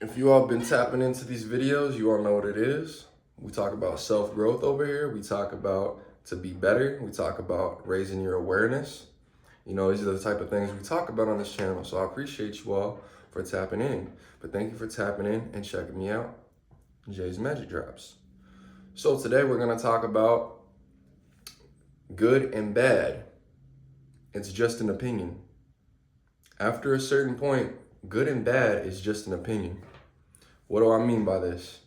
If you all been tapping into these videos, you all know what it is. We talk about self-growth over here. We talk about to be better. We talk about raising your awareness. You know, these are the type of things we talk about on this channel. So I appreciate you all for tapping in. But thank you for tapping in and checking me out. Jay's Magic Drops. So today we're going to talk about good and bad. It's just an opinion. After a certain point, good and bad is just an opinion. What do I mean by this?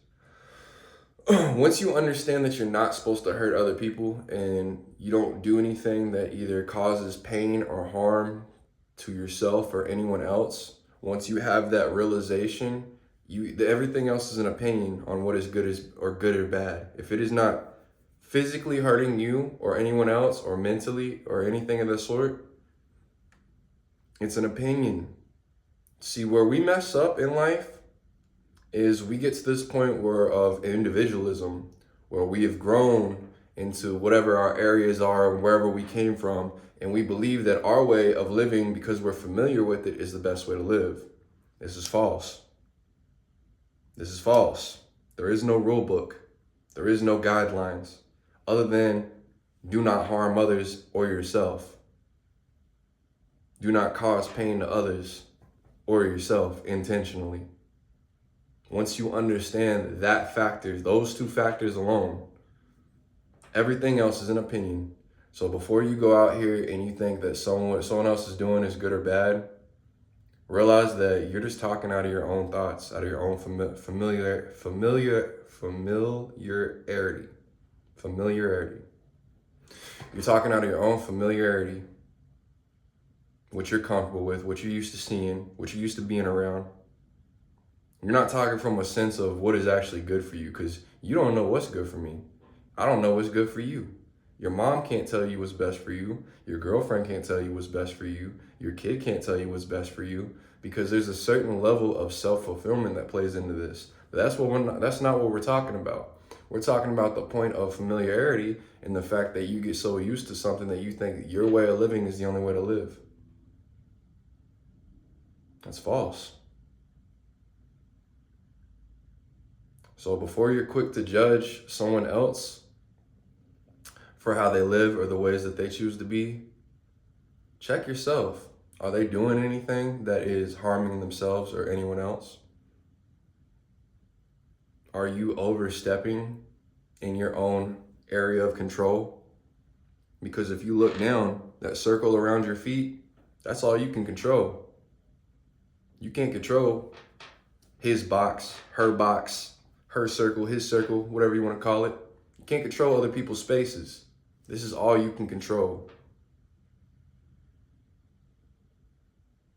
Once you understand that you're not supposed to hurt other people and you don't do anything that either causes pain or harm to yourself or anyone else, once you have that realization, everything else is an opinion on what is good or bad. If it is not physically hurting you or anyone else or mentally or anything of the sort, it's an opinion. See, where we mess up in life is we get to this point of individualism, where we have grown into whatever our areas are and wherever we came from, and we believe that our way of living, because we're familiar with it, is the best way to live. This is false. This is false. There is no rule book. There is no guidelines other than do not harm others or yourself. Do not cause pain to others or yourself intentionally. Once you understand that factor, those two factors alone, everything else is an opinion. So before you go out here and you think that someone else is doing is good or bad, realize that you're just talking out of your own thoughts, out of your own familiarity. You're talking out of your own familiarity, what you're comfortable with, what you're used to seeing, what you're used to being around. You're not talking from a sense of what is actually good for you, because you don't know what's good for me. I don't know what's good for you. Your mom can't tell you what's best for you. Your girlfriend can't tell you what's best for you. Your kid can't tell you what's best for you, because there's a certain level of self-fulfillment that plays into this. But that's not what we're talking about. We're talking about the point of familiarity and the fact that you get so used to something that you think your way of living is the only way to live. That's false. So before you're quick to judge someone else for how they live or the ways that they choose to be, check yourself. Are they doing anything that is harming themselves or anyone else? Are you overstepping in your own area of control? Because if you look down, that circle around your feet, that's all you can control. You can't control his box, her circle, his circle, whatever you want to call it. You can't control other people's spaces. This is all you can control.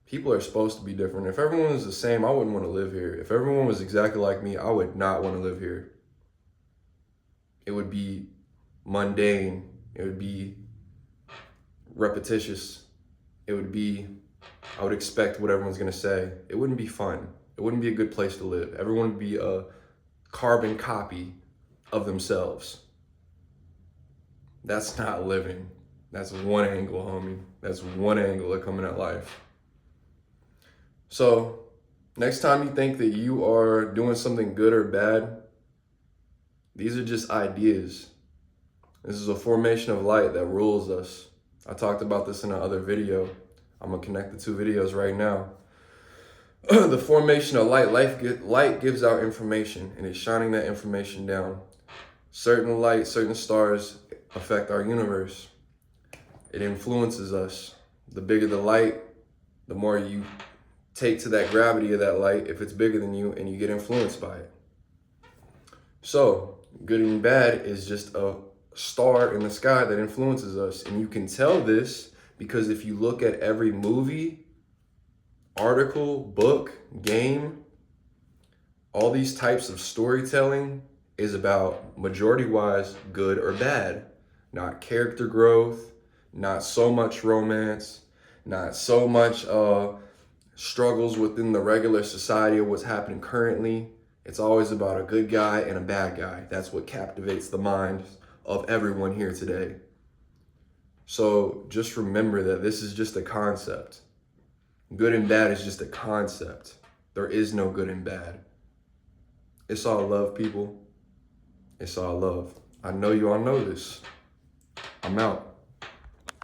People are supposed to be different. If everyone was the same, I wouldn't want to live here. If everyone was exactly like me, I would not want to live here. It would be mundane. It would be repetitious. I would expect what everyone's going to say. It wouldn't be fun. It wouldn't be a good place to live. Everyone would be a carbon copy of themselves. That's not living. That's one angle, homie. That's one angle of coming at life. So next time you think that you are doing something good or bad, these are just ideas. This is a formation of light that rules us. I talked about this in another video. I'm gonna connect the two videos right now. The formation of light gives out information, and it's shining that information down. Certain light, certain stars affect our universe. It influences us. The bigger the light, the more you take to that gravity of that light if it's bigger than you, and you get influenced by it. So good and bad is just a star in the sky that influences us. And you can tell this because if you look at every movie, article, book, game, all these types of storytelling is about, majority-wise, good or bad. Not character growth, not so much romance, not so much struggles within the regular society of what's happening currently. It's always about a good guy and a bad guy. That's what captivates the minds of everyone here today. So just remember that this is just a concept. Good and bad is just a concept. There is no good and bad. It's all love, people. It's all love. I know you all know this. I'm out.